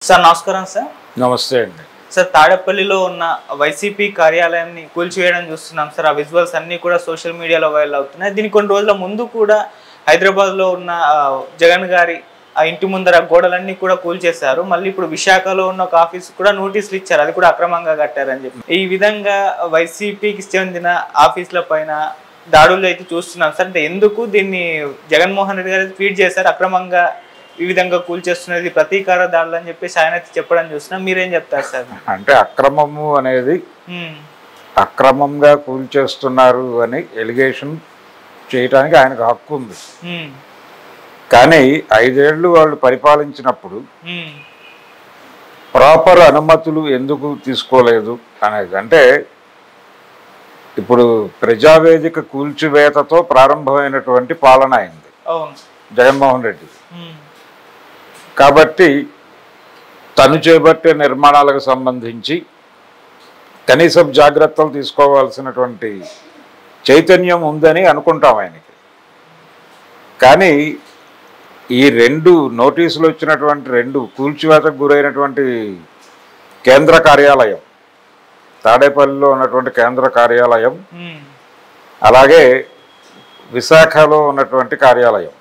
Sir నమస్కారం sir. నమస్తే అండి. సార్ తాడేపల్లిలో ఉన్న వైసీపీ కార్యాలయాన్ని కూల్చివేయడం చూస్తున్నాం సార్. ఆ విజువల్స్ అన్నీ కూడా సోషల్ మీడియాలో వైరల్ అవుతున్నాయి. దీనికి కొన్ని రోజుల ముందు కూడా హైదరాబాద్లో ఉన్న జగన్ గారి ఆ ఇంటి ముందర గోడలన్నీ కూడా కూల్చేశారు. మళ్ళీ ఇప్పుడు విశాఖలో ఉన్న ఒక ఆఫీస్ కూడా నోటీసులు ఇచ్చారు, అది కూడా అక్రమంగా కట్టారని చెప్పి. ఈ విధంగా వైసీపీకి చెందిన ఆఫీసుల పైన దాడులు అయితే చూస్తున్నాం సార్. అంటే ఎందుకు దీన్ని జగన్మోహన్ రెడ్డి గారు ట్వీట్ చేశారు, అక్రమంగా ఈ విధంగా కూల్చేస్తున్నది ప్రతీకార దాడులు అని చెప్పేసి ఆయన చెప్పడం చూస్తున్నాం. మీరేం చెప్తారు సార్? అంటే అక్రమము అనేది అక్రమంగా కూల్చేస్తున్నారు అని ఎలిగేషన్ చేయడానికి ఆయనకు హక్కు ఉంది. కానీ 5 ఏళ్ళు వాళ్ళు పరిపాలించినప్పుడు ప్రాపర్ అనుమతులు ఎందుకు తీసుకోలేదు అనేది, అంటే ఇప్పుడు ప్రజావేదిక కూల్చివేతతో ప్రారంభమైనటువంటి పాలన అయింది జగన్మోహన్ రెడ్డి. కాబట్టి తను చేపట్టే నిర్మాణాలకు సంబంధించి కనీసం జాగ్రత్తలు తీసుకోవాల్సినటువంటి చైతన్యం ఉందని అనుకుంటాం ఆయనకి. కానీ ఈ 2 నోటీసులు వచ్చినటువంటి 2 కూల్చివేతకు గురైనటువంటి కేంద్ర కార్యాలయం, తాడేపల్లిలో ఉన్నటువంటి కేంద్ర కార్యాలయం, అలాగే విశాఖలో ఉన్నటువంటి కార్యాలయం.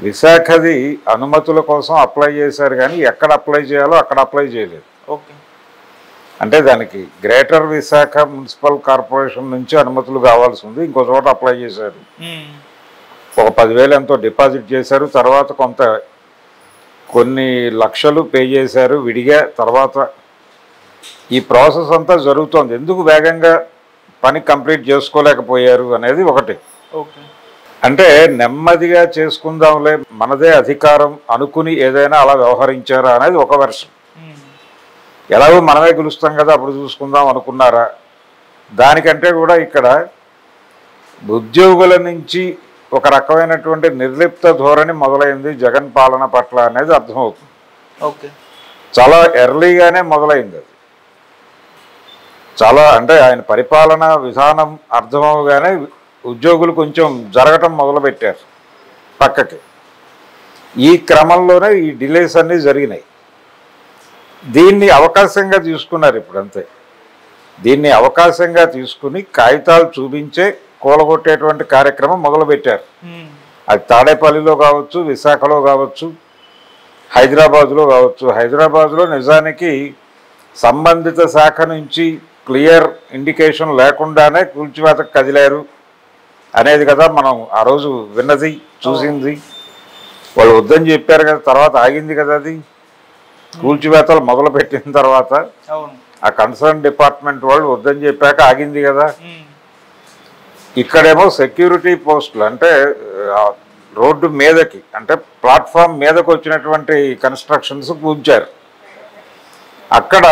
విశాఖది అనుమతుల కోసం అప్లై చేశారు, కానీ ఎక్కడ అప్లై చేయాలో అక్కడ అప్లై చేయలేదు. అంటే దానికి గ్రేటర్ విశాఖ మున్సిపల్ కార్పొరేషన్ నుంచి అనుమతులు కావాల్సి ఉంది, ఇంకో చోట అప్లై చేశారు. ఒక 10,000 ఎంతో డిపాజిట్ చేశారు, తర్వాత కొన్ని లక్షలు పే చేశారు విడిగా. తర్వాత ఈ ప్రాసెస్ అంతా జరుగుతోంది. ఎందుకు వేగంగా పని కంప్లీట్ చేసుకోలేకపోయారు అనేది ఒకటి. అంటే నెమ్మదిగా చేసుకుందాంలే, మనదే అధికారం అనుకుని ఏదైనా అలా వ్యవహరించారా అనేది ఒక వెర్షన్. ఎలాగో మనమే గెలుస్తాం కదా, అప్పుడు చూసుకుందాం అనుకున్నారా? దానికంటే కూడా ఇక్కడ ఉద్యోగుల నుంచి ఒక రకమైనటువంటి నిర్లిప్త ధోరణి మొదలైంది జగన్ పాలన పట్ల అనేది అర్థమవుతుంది. చాలా ఎర్లీగానే మొదలైంది అది. చాలా అంటే ఆయన పరిపాలన విధానం అర్థమవగానే ఉద్యోగులు కొంచెం జరగటం మొదలుపెట్టారు పక్కకి. ఈ క్రమంలోనే ఈ డిలేస్ అన్నీ జరిగినాయి. దీన్ని అవకాశంగా తీసుకున్నారు ఇప్పుడు, అంతే. దీన్ని అవకాశంగా తీసుకుని కాగితాలు చూపించే కూలగొట్టేటువంటి కార్యక్రమం మొదలుపెట్టారు. అది తాడేపల్లిలో కావచ్చు, విశాఖలో కావచ్చు, హైదరాబాదులో కావచ్చు. హైదరాబాదులో నిజానికి సంబంధిత శాఖ నుంచి క్లియర్ ఇండికేషన్ లేకుండానే కూల్చివేతకు కదిలారు అనేది కదా మనం ఆ రోజు విన్నది, చూసింది. వాళ్ళు వద్దని చెప్పారు కదా, తర్వాత ఆగింది కదా అది. కూల్చివేతలు మొదలుపెట్టిన తర్వాత ఆ కన్సర్న్ డిపార్ట్మెంట్ వాళ్ళు వద్దని చెప్పాక ఆగింది కదా. ఇక్కడేమో సెక్యూరిటీ పోస్టులు, అంటే రోడ్డు మీదకి, అంటే ప్లాట్ఫామ్ మీదకి వచ్చినటువంటి కన్స్ట్రక్షన్స్ కూల్చారు. అక్కడ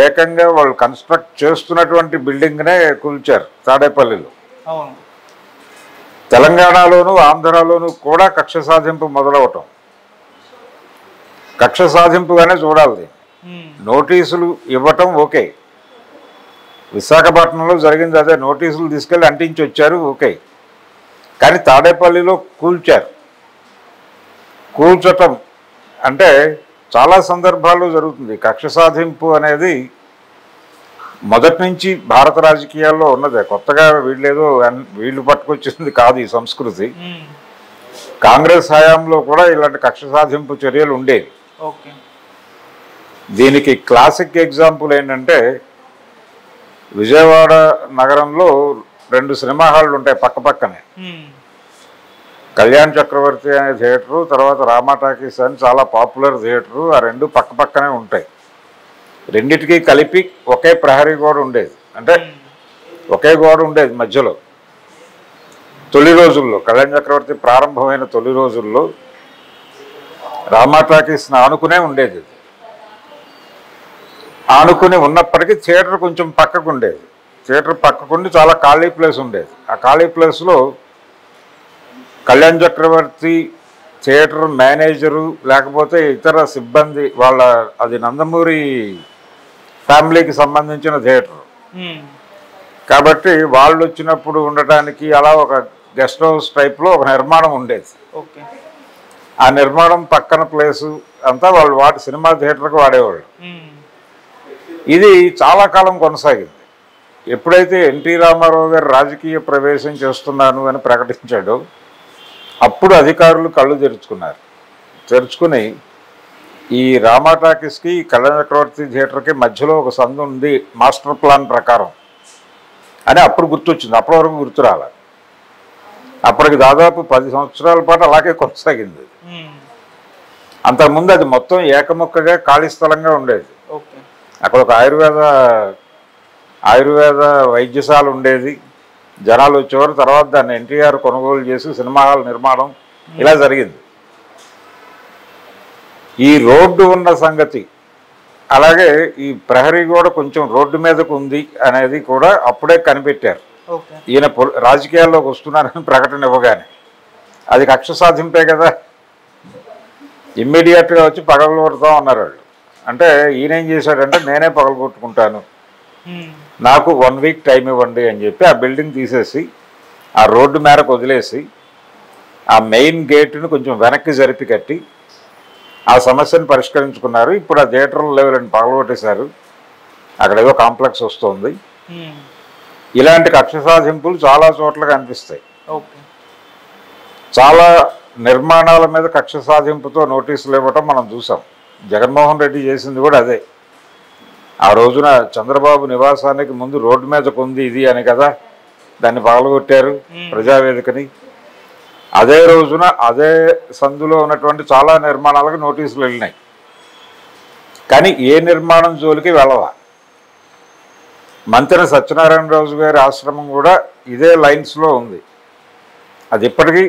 ఏకంగా వాళ్ళు కన్స్ట్రక్ట్ చేస్తున్నటువంటి బిల్డింగ్నే కూల్చారు తాడేపల్లిలో. తెలంగాణలోను ఆంధ్రాలోను కూడా కక్ష సాధింపు మొదలవటం. కక్ష సాధింపుగానే చూడాలి. నోటీసులు ఇవ్వటం ఓకే, విశాఖపట్నంలో జరిగింది అదే. నోటీసులు తీసుకెళ్ళి అంటించి వచ్చారు, ఓకే. కానీ తాడేపల్లిలో కూల్చారు. కూల్చటం అంటే చాలా సందర్భాల్లో జరుగుతుంది. కక్ష సాధింపు అనేది మొదటి నుంచి భారత రాజకీయాల్లో ఉన్నదే, కొత్తగా వీళ్ళు పట్టుకొచ్చింది కాదు ఈ సంస్కృతి. కాంగ్రెస్ హయాంలో కూడా ఇలాంటి కక్ష సాధింపు చర్యలు ఉండేవి. దీనికి క్లాసిక్ ఎగ్జాంపుల్ ఏంటంటే, విజయవాడ నగరంలో 2 సినిమా హాళ్ళు ఉంటాయి పక్క పక్కనే. కళ్యాణ్ చక్రవర్తి అనే థియేటరు, తర్వాత రామా టాకీస్ అని చాలా పాపులర్ థియేటరు. ఆ 2 పక్క పక్కనే ఉంటాయి. రెండిటికి కలిపి ఒకే ప్రహరీ గోడ ఉండేది, అంటే ఒకే గోడ ఉండేది మధ్యలో. తొలి రోజుల్లో, కళ్యాణ్ చక్రవర్తి ప్రారంభమైన తొలి రోజుల్లో రామా టాకీస్ని ఆనుకునే ఉండేది. ఆనుకుని ఉన్నప్పటికీ థియేటర్ కొంచెం పక్కకు ఉండేది. థియేటర్ పక్కకుండి చాలా ఖాళీ ప్లేస్ ఉండేది. ఆ ఖాళీ ప్లేస్లో కళ్యాణ్ చక్రవర్తి థియేటర్ మేనేజరు లేకపోతే ఇతర సిబ్బంది వాళ్ళ, అది నందమూరి ఫ్యామిలీకి సంబంధించిన థియేటర్ కాబట్టి వాళ్ళు వచ్చినప్పుడు ఉండటానికి అలా ఒక గెస్ట్ హౌస్ టైప్లో ఒక నిర్మాణం ఉండేది. ఆ నిర్మాణం పక్కన ప్లేసు అంతా వాళ్ళు సినిమా థియేటర్కి వాడేవాళ్ళు. ఇది చాలా కాలం కొనసాగింది. ఎప్పుడైతే ఎన్టీ రామారావు గారు రాజకీయ ప్రవేశం చేస్తున్నాను అని ప్రకటించాడో అప్పుడు అధికారులు కళ్ళు తెరుచుకుని ఈ రామా టాకీస్కి కళ్యాణ చక్రవర్తి థియేటర్కి మధ్యలో ఒక సందు ఉంది మాస్టర్ ప్లాన్ ప్రకారం అని అప్పుడు గుర్తొచ్చింది. అప్పటి వరకు గుర్తు రాల. అప్పటికి దాదాపు 10 సంవత్సరాల పాటు అలాగే కొనసాగింది. అంతకుముందు అది మొత్తం ఏకముక్కగా ఖాళీ స్థలంగా ఉండేది. అక్కడ ఒక ఆయుర్వేద వైద్యశాల ఉండేది. జనాలు వచ్చేవారు. తర్వాత దాన్ని ఎన్టీఆర్ కొనుగోలు చేసి సినిమా హాల్ నిర్మాణం ఇలా జరిగింది. ఈ రోడ్డు ఉన్న సంగతి, అలాగే ఈ ప్రహరీ కూడా కొంచెం రోడ్డు మీదకు ఉంది అనేది కూడా అప్పుడే కనిపెట్టారు. ఈయన రాజకీయాల్లోకి వస్తున్నారని ప్రకటన ఇవ్వగానే అది కక్ష సాధింపే కదా. ఇమ్మీడియట్గా వచ్చి పగలగొడతాం అన్నారు వాళ్ళు. అంటే ఈయన ఏం చేశాడంటే నేనే పగలగొట్టుకుంటాను, నాకు 1 వీక్ టైం ఇవ్వండి అని చెప్పి ఆ బిల్డింగ్ తీసేసి ఆ రోడ్డు మేరకు వదిలేసి ఆ మెయిన్ గేట్ని కొంచెం వెనక్కి జరిపి కట్టి ఆ సమస్యను పరిష్కరించుకున్నారు. ఇప్పుడు ఆ థియేటర్ లెవెల్ అని పగలగొట్టేశారు. అక్కడ ఏదో కాంప్లెక్స్ వస్తుంది. ఇలాంటి కక్ష సాధింపులు చాలా చోట్ల కనిపిస్తాయి. చాలా నిర్మాణాల మీద కక్ష సాధింపుతో నోటీసులు ఇవ్వటం మనం చూసాం. జగన్మోహన్ రెడ్డి చేసింది కూడా అదే. ఆ రోజున చంద్రబాబు నివాసానికి ముందు రోడ్డు మీదకు ఉంది ఇది అని కదా దాన్ని పగలగొట్టారు ప్రజావేదికని. అదే రోజున అదే సందులో ఉన్నటువంటి చాలా నిర్మాణాలకు నోటీసులు వెళ్ళినాయి. కానీ ఏ నిర్మాణం జోలికి వెళ్ళవా. మంత్రి సత్యనారాయణరాజు గారి ఆశ్రమం కూడా ఇదే లైన్స్లో ఉంది. అది ఇప్పటికీ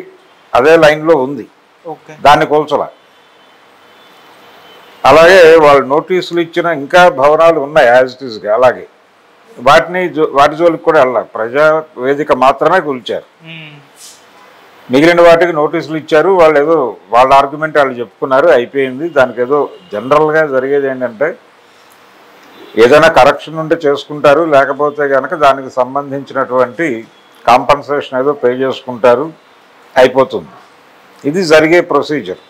అదే లైన్లో ఉంది. దాన్ని కూల్చలా. అలాగే వాళ్ళు నోటీసులు ఇచ్చిన ఇంకా భవనాలు ఉన్నాయి యాజ్ ఇట్ ఈస్గా. అలాగే వాటి జోలికి కూడా వెళ్ళాలి. ప్రజావేదిక మాత్రమే కూల్చారు. మిగిలిన వాటికి నోటీసులు ఇచ్చారు. వాళ్ళు ఏదో వాళ్ళ ఆర్గ్యుమెంట్ వాళ్ళు చెప్పుకున్నారు, అయిపోయింది. దానికి ఏదో జనరల్గా జరిగేది ఏంటంటే ఏదైనా కరెక్షన్ ఉంటే చేసుకుంటారు, లేకపోతే కనుక దానికి సంబంధించినటువంటి కాంపన్సేషన్ ఏదో పే చేసుకుంటారు, అయిపోతుంది. ఇది జరిగే ప్రొసీజర్.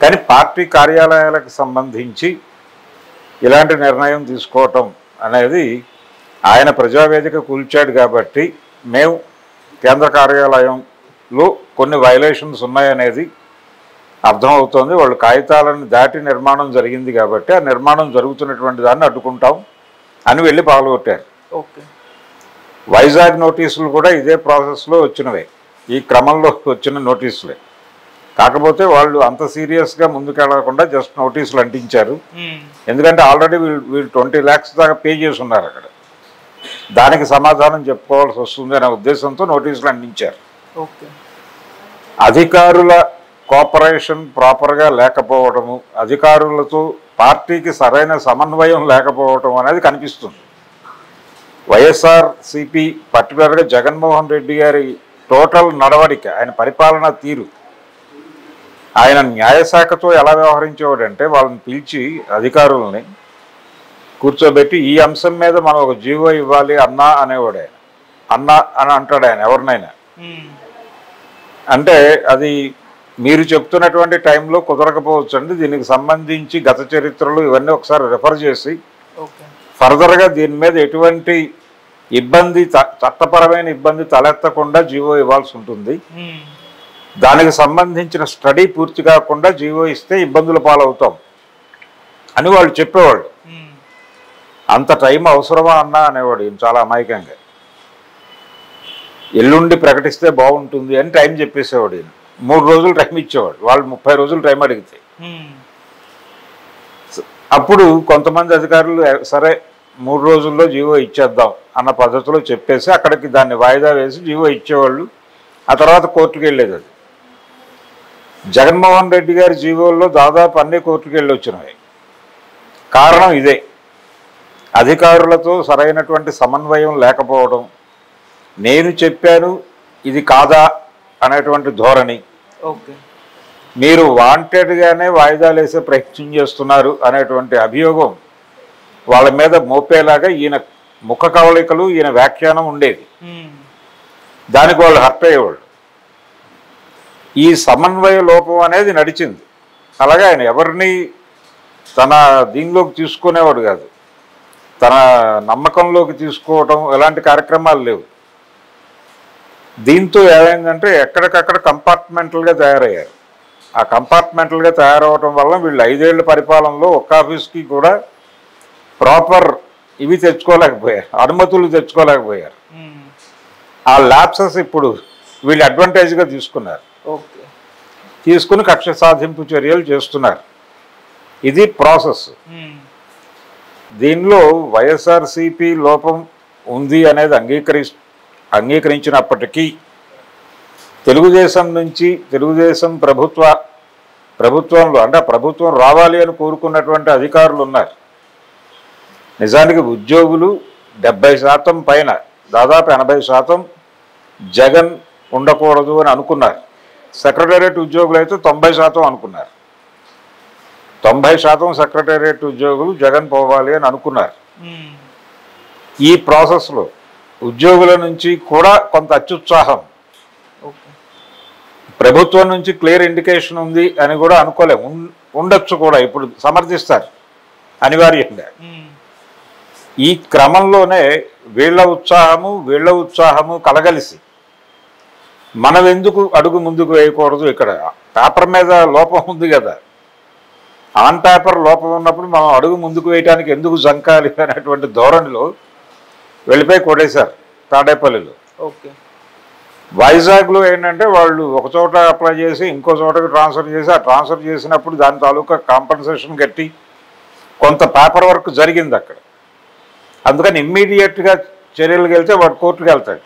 కానీ పార్టీ కార్యాలయాలకు సంబంధించి ఇలాంటి నిర్ణయం తీసుకోవటం అనేది ఆయన ప్రజావేదిక కూల్చాడు కాబట్టి మేము కేంద్ర కార్యాలయంలో కొన్ని వైలేషన్స్ ఉన్నాయనేది అర్థమవుతోంది. వాళ్ళు కాగితాలను దాటి నిర్మాణం జరిగింది కాబట్టి ఆ నిర్మాణం జరుగుతున్నటువంటి దాన్ని అడ్డుకుంటాం అని వెళ్ళి పగలగొట్టారు. వైజాగ్ నోటీసులు కూడా ఇదే ప్రాసెస్లో వచ్చినవే, ఈ క్రమంలో వచ్చిన నోటీసులే. కాకపోతే వాళ్ళు అంత సీరియస్గా ముందుకెళ్ళకుండా జస్ట్ నోటీసులు అంటించారు. ఎందుకంటే ఆల్రెడీ వీళ్ళు 20 lakhs దాకా పే చేసి ఉన్నారు అక్కడ. దానికి సమాధానం చెప్పుకోవాల్సి వస్తుంది అనే ఉద్దేశంతో నోటీసులు అంటించారు. అధికారుల కోఆపరేషన్ ప్రాపర్గా లేకపోవడము, అధికారులతో పార్టీకి సరైన సమన్వయం లేకపోవడం అనేది కనిపిస్తుంది. వైఎస్ఆర్సీపీ పర్టికులర్గా జగన్మోహన్ రెడ్డి గారి టోటల్ నడవడిక, ఆయన పరిపాలనా తీరు, ఆయన న్యాయశాఖతో ఎలా వ్యవహరించేవాడంటే వాళ్ళని పిలిచి అధికారులని కూర్చోబెట్టి ఈ అంశం మీద మనం ఒక జీవో ఇవ్వాలి అన్నా అనేవాడు. ఆయన అన్నా అని అంటాడు ఆయన ఎవరినైనా. అంటే అది మీరు చెప్తున్నటువంటి టైంలో కుదరకపోవచ్చు అండి, దీనికి సంబంధించి గత చరిత్రలు ఇవన్నీ ఒకసారి రెఫర్ చేసి ఫర్దర్గా దీని మీద ఎటువంటి ఇబ్బంది, చట్టపరమైన ఇబ్బంది తలెత్తకుండా జీవో ఇవ్వాల్సి ఉంటుంది. దానికి సంబంధించిన స్టడీ పూర్తి కాకుండా జీవో ఇస్తే ఇబ్బందుల పాలవుతాం అని వాళ్ళు చెప్పేవాళ్ళు. అంత టైం అవసరమా అన్నా అనేవాడు ఈయన చాలా అమాయకంగా. ఎల్లుండి ప్రకటిస్తే బాగుంటుంది అని టైం చెప్పేసేవాడు ఈయన. 3 రోజులు టైం ఇచ్చేవాడు, వాళ్ళు 30 రోజులు టైం అడిగితే. అప్పుడు కొంతమంది అధికారులు సరే 3 రోజుల్లో జీవో ఇచ్చేద్దాం అన్న పద్ధతిలో చెప్పేసి అక్కడికి దాన్ని వాయిదా వేసి జీవో ఇచ్చేవాళ్ళు. ఆ తర్వాత కోర్టుకు వెళ్ళేది. అది జగన్మోహన్ రెడ్డి గారి జీవోల్లో దాదాపు అన్ని కోర్టుకు వెళ్ళి వచ్చినవి. కారణం ఇదే, అధికారులతో సరైనటువంటి సమన్వయం లేకపోవడం, నేను చెప్పాను ఇది కాదా అనేటువంటి ధోరణి, మీరు వాంటెడ్గానే వాయిదాలు వేసే ప్రయత్నం చేస్తున్నారు అనేటువంటి అభియోగం వాళ్ళ మీద మోపేలాగా ఈయన ముఖ కవళికలు, ఈయన వ్యాఖ్యానం ఉండేది. దానికి వాళ్ళు హర్ట్ అయ్యేవాళ్ళు. ఈ సమన్వయ లోపం అనేది నడిచింది. అలాగే ఆయన ఎవరిని తన దీనిలోకి తీసుకునేవాడు కాదు, తన నమ్మకంలోకి తీసుకోవటం ఇలాంటి కార్యక్రమాలు లేవు. దీంతో ఏమైందంటే ఎక్కడికక్కడ కంపార్ట్మెంటల్గా తయారయ్యారు. ఆ కంపార్ట్మెంటల్గా తయారవటం వల్ల వీళ్ళు 5 ఏళ్ల పరిపాలనలో ఒక్క ఆఫీస్కి కూడా ప్రాపర్ ఇవి తెచ్చుకోలేకపోయారు, అనుమతులు తెచ్చుకోలేకపోయారు. ఆ ల్యాప్సెస్ ఇప్పుడు వీళ్ళు అడ్వాంటేజ్గా తీసుకున్నారు. తీసుకుని కక్ష సాధింపు చర్యలు చేస్తున్నారు. ఇది ప్రాసెస్. దీనిలో వైఎస్ఆర్సీపీ లోపం ఉంది అనేది అంగీకరించినప్పటికీ తెలుగుదేశం నుంచి తెలుగుదేశం ప్రభుత్వంలో అంటే ప్రభుత్వం రావాలి అని కోరుకున్నటువంటి అధికారులు ఉన్నారు. నిజానికి ఉద్యోగులు 70% పైన, దాదాపు 80% జగన్ ఉండకూడదు అని అనుకున్నారు. సెక్రటేరియట్ ఉద్యోగులు అయితే 90% అనుకున్నారు. 90% సెక్రటేరియట్ ఉద్యోగులు జగన్ పోవాలి అని అనుకున్నారు. ఈ ప్రాసెస్లో ఉద్యోగుల నుంచి కూడా కొంత అత్యుత్సాహం, ప్రభుత్వం నుంచి క్లియర్ ఇండికేషన్ ఉంది అని కూడా అనుకోలేము. ఉండొచ్చు కూడా, ఇప్పుడు సమర్థిస్తారు అనివార్యంగా. ఈ క్రమంలోనే వీళ్ళ ఉత్సాహము కలగలిసి మనం ఎందుకు అడుగు ముందుకు వేయకూడదు, ఇక్కడ పేపర్ మీద లోపం ఉంది కదా, ఆన్ పేపర్ లోపం ఉన్నప్పుడు మనం అడుగు ముందుకు వేయడానికి ఎందుకు జంకాలి అనేటువంటి ధోరణిలో వెళ్ళిపోయి కొట్టేశారు తాడేపల్లిలో. వైజాగ్లో ఏంటంటే వాళ్ళు ఒక చోట అప్లై చేసి ఇంకో చోటకి ట్రాన్స్ఫర్ చేసి, ఆ ట్రాన్స్ఫర్ చేసినప్పుడు దాని తాలూకా కాంపన్సేషన్ కట్టి కొంత పేపర్ వర్క్ జరిగింది అక్కడ. అందుకని ఇమ్మీడియట్గా చర్యలకు వెళ్తే వాడు కోర్టుకు వెళ్తాడు.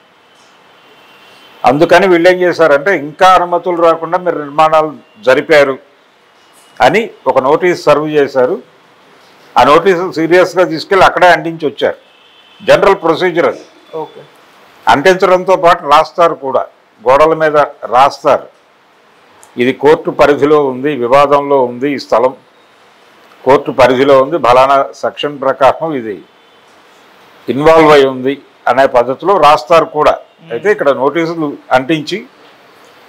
అందుకని వీళ్ళు ఏం చేశారంటే ఇంకా అనుమతులు రాకుండా మీరు నిర్మాణాలు జరిపారు అని ఒక నోటీస్ సర్వ్ చేశారు. ఆ నోటీసు సీరియస్గా తీసుకెళ్ళి అక్కడే అంటించి వచ్చారు. జనరల్ ప్రొసీజర్ అది. అంటించడంతో పాటు రాస్తారు కూడా, గోడల మీద రాస్తారు, ఇది కోర్టు పరిధిలో ఉంది, వివాదంలో ఉంది, ఈ స్థలం కోర్టు పరిధిలో ఉంది, ఫలానా సెక్షన్ ప్రకారం ఇది ఇన్వాల్వ్ అయి ఉంది అనే పద్ధతిలో రాస్తారు కూడా. అయితే ఇక్కడ నోటీసులు అంటించి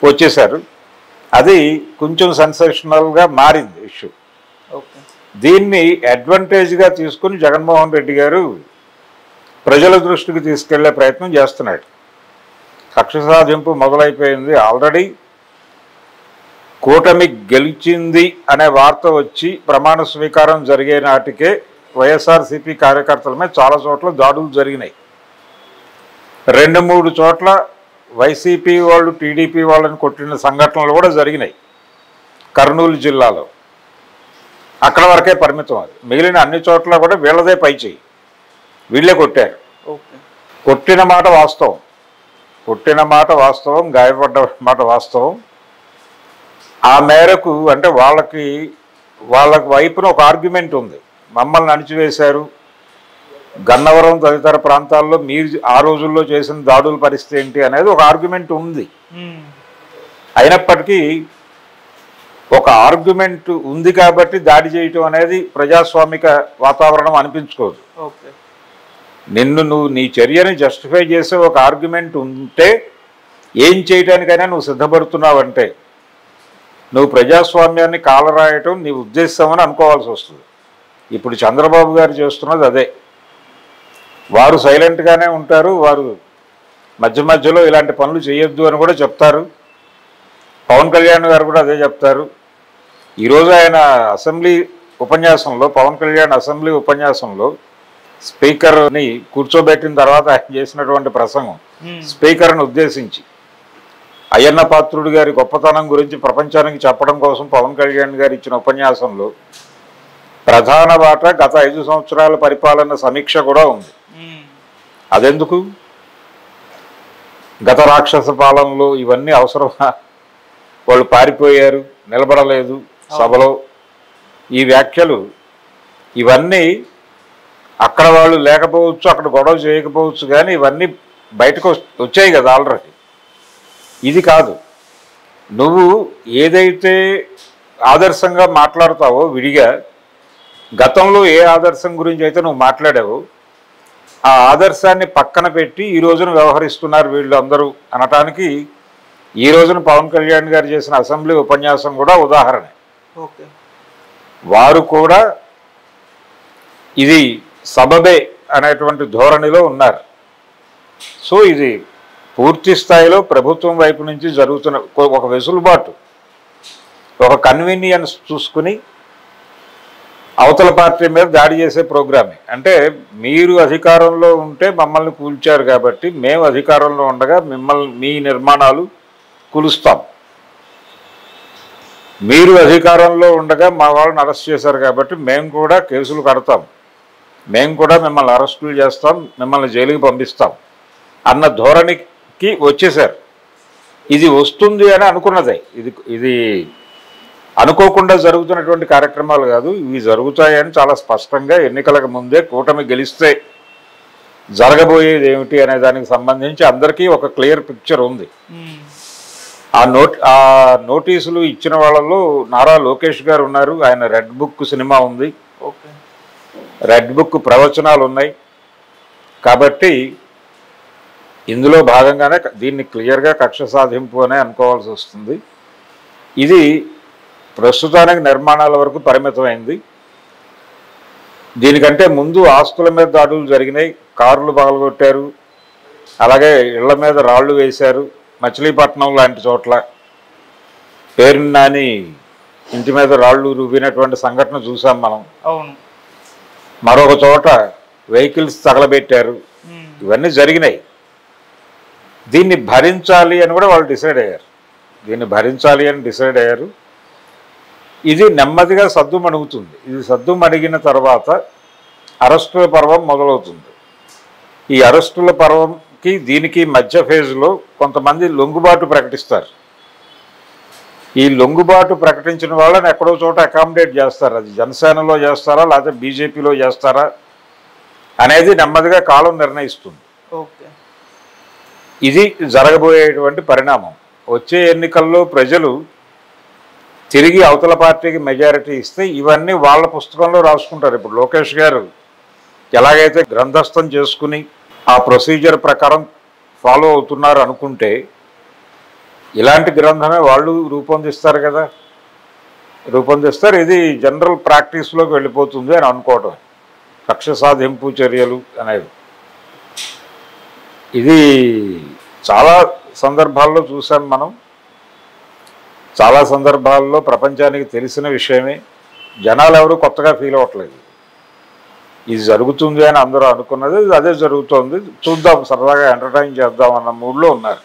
వచ్చేశారు. అది కొంచెం సెన్సేషనల్గా మారింది ఇష్యూ. దీన్ని అడ్వాంటేజ్గా తీసుకుని జగన్మోహన్ రెడ్డి గారు ప్రజల దృష్టికి తీసుకెళ్లే ప్రయత్నం చేస్తున్నాడు. కక్ష సాధింపు మొదలైపోయింది. ఆల్రెడీ కూటమి గెలిచింది అనే వార్త వచ్చి ప్రమాణ స్వీకారం జరిగే నాటికే వైఎస్ఆర్సీపీ కార్యకర్తల మీద చాలా చోట్ల దాడులు జరిగినాయి. 2-3 చోట్ల వైసీపీ వాళ్ళు టీడీపీ వాళ్ళని కొట్టిన సంఘటనలు కూడా జరిగినాయి కర్నూలు జిల్లాలో. అక్కడ వరకే పరిమితం. అది మిగిలిన అన్ని చోట్ల కూడా వీళ్ళదే పైచేయి, వీళ్ళే కొట్టారు. కొట్టిన మాట వాస్తవం, గాయపడ్డ మాట వాస్తవం. ఆ మేరకు అంటే వాళ్ళకి వైపున ఒక ఆర్గ్యుమెంట్ ఉంది. మమ్మల్ని అణిచివేశారు, గన్నవరం తదితర ప్రాంతాల్లో మీరు ఆ రోజుల్లో చేసిన దాడుల పరిస్థితి ఏంటి అనేది ఒక ఆర్గ్యుమెంట్ ఉంది. అయినప్పటికీ ఒక ఆర్గ్యుమెంట్ ఉంది కాబట్టి దాడి చేయటం అనేది ప్రజాస్వామిక వాతావరణం అనిపించుకోదు. నువ్వు నీ చర్యని జస్టిఫై చేసే ఒక ఆర్గ్యుమెంట్ ఉంటే ఏం చేయడానికైనా నువ్వు సిద్ధపడుతున్నావంటే నువ్వు ప్రజాస్వామ్యాన్ని కాలరాయటం నీ ఉద్దేశం అని అనుకోవాల్సి వస్తుంది. ఇప్పుడు చంద్రబాబు గారు చేస్తున్నది అదే. వారు సైలెంట్గానే ఉంటారు, వారు మధ్య మధ్యలో ఇలాంటి పనులు చేయొద్దు అని కూడా చెప్తారు. పవన్ కళ్యాణ్ గారు కూడా అదే చెప్తారు. ఈరోజు ఆయన అసెంబ్లీ ఉపన్యాసంలో, పవన్ కళ్యాణ్ అసెంబ్లీ ఉపన్యాసంలో స్పీకర్ని కూర్చోబెట్టిన తర్వాత ఆయన చేసినటువంటి ప్రసంగం, స్పీకర్ని ఉద్దేశించి అయ్యన్న పాత్రుడు గారి గొప్పతనం గురించి ప్రపంచానికి చెప్పడం కోసం పవన్ కళ్యాణ్ గారు ఇచ్చిన ఉపన్యాసంలో ప్రధాన వాట గత 5 సంవత్సరాల పరిపాలన సమీక్ష కూడా ఉంది. అదెందుకు? గత రాక్షస పాలనలో ఇవన్నీ అవసరమా? వాళ్ళు పారిపోయారు, నిలబడలేదు సభలో. ఈ వ్యాఖ్యలు ఇవన్నీ అక్కడ వాళ్ళు లేకపోవచ్చు, అక్కడ గొడవ చేయకపోవచ్చు, కానీ ఇవన్నీ బయటకు వచ్చాయి కదా ఆల్రెడీ. ఇది కాదు, నువ్వు ఏదైతే ఆదర్శంగా మాట్లాడతావో విడిగా, గతంలో ఏ ఆదర్శం గురించి అయితే నువ్వు మాట్లాడావో ఆ ఆదర్శాన్ని పక్కన పెట్టి ఈ రోజున వ్యవహరిస్తున్నారు వీళ్ళు అందరూ అనటానికి ఈ రోజున పవన్ కళ్యాణ్ గారు చేసిన అసెంబ్లీ ఉపన్యాసం కూడా ఉదాహరణ. ఓకే. వారు కూడా ఇది సబబే అనేటువంటి ధోరణిలో ఉన్నారు. సో ఇది పూర్తి స్థాయిలో ప్రభుత్వం వైపు నుంచి జరుగుతున్న ఒక వెసులుబాటు, ఒక కన్వీనియన్స్ చూసుకుని అవతల పార్టీ మీద దాడి చేసే ప్రోగ్రామే. అంటే మీరు అధికారంలో ఉంటే మమ్మల్ని కూల్చారు కాబట్టి మేము అధికారంలో ఉండగా మీ నిర్మాణాలు కూలుస్తాం, మీరు అధికారంలో ఉండగా మా వాళ్ళని అరెస్ట్ చేశారు కాబట్టి మేము కూడా కేసులు కడతాం, మేము కూడా మిమ్మల్ని అరెస్టులు చేస్తాం, మిమ్మల్ని జైలుకి పంపిస్తాం అన్న ధోరణికి వచ్చేశారు. ఇది వస్తుంది అని అనుకున్నదే. ఇది అనుకోకుండా జరుగుతున్నటువంటి కార్యక్రమాలు కాదు, ఇవి జరుగుతాయని చాలా స్పష్టంగా ఎన్నికలకు ముందే కూటమి గెలిస్తే జరగబోయేది ఏమిటి అనే దానికి సంబంధించి అందరికీ ఒక క్లియర్ పిక్చర్ ఉంది. ఆ నోటీసులు ఇచ్చిన వాళ్ళలో నారా లోకేష్ గారు ఉన్నారు. ఆయన రెడ్ బుక్ సినిమా ఉంది, రెడ్ బుక్ ప్రవచనాలు ఉన్నాయి. కాబట్టి ఇందులో భాగంగానే దీన్ని క్లియర్గా కక్ష సాధింపు అనే అనుకోవాల్సి వస్తుంది. ఇది ప్రస్తుతానికి నిర్మాణాల వరకు పరిమితమైంది. దీనికంటే ముందు ఆస్తుల మీద దాడులు జరిగినాయి, కార్లు పగలగొట్టారు, అలాగే ఇళ్ల మీద రాళ్లు వేశారు. మచిలీపట్నం లాంటి చోట్ల పేరు నాని ఇంటి మీద రాళ్లు రువ్వినటువంటి సంఘటన చూసాం మనం. అవును. మరొక చోట వెహికల్స్ తగలబెట్టారు. ఇవన్నీ జరిగినాయి. దీన్ని భరించాలి అని కూడా వాళ్ళు డిసైడ్ అయ్యారు. ఇది నెమ్మదిగా సద్దుమణుగుతుంది. ఇది సద్దుమణిగిన తర్వాత అరెస్టుల పర్వం మొదలవుతుంది. ఈ అరెస్టుల పర్వంకి దీనికి మధ్య ఫేజ్లో కొంతమంది లొంగుబాటు ప్రకటిస్తారు. ఈ లొంగుబాటు ప్రకటించిన వాళ్ళని ఎక్కడో చోట అకామిడేట్ చేస్తారు. అది జనసేనలో చేస్తారా లేకపోతే బీజేపీలో చేస్తారా అనేది నెమ్మదిగా కాలం నిర్ణయిస్తుంది. ఓకే. ఇది జరగబోయేటువంటి పరిణామం. వచ్చే ఎన్నికల్లో ప్రజలు తిరిగి అవతల పార్టీకి మెజారిటీ ఇస్తే ఇవన్నీ వాళ్ళ పుస్తకంలో రాసుకుంటారు. ఇప్పుడు లోకేష్ గారు ఎలాగైతే గ్రంథస్థం చేసుకుని ఆ ప్రొసీజర్ ప్రకారం ఫాలో అవుతున్నారు అనుకుంటే ఇలాంటి గ్రంథమే వాళ్ళు రూపొందిస్తారు కదా, రూపొందిస్తారు. ఇది జనరల్ ప్రాక్టీస్లోకి వెళ్ళిపోతుంది అని అనుకోవటం. కక్ష సాధింపు చర్యలు అనేవి ఇది చాలా సందర్భాల్లో చూసాం మనం. చాలా సందర్భాల్లో ప్రపంచానికి తెలిసిన విషయమే. జనాలు ఎవరు కొత్తగా ఫీల్ అవ్వట్లేదు. ఇది జరుగుతుంది అని అందరూ అనుకున్నది అదే జరుగుతోంది. చూద్దాం, సరదాగా ఎంటర్టైన్ చేద్దాం అన్న మూడ్లో ఉన్నారు.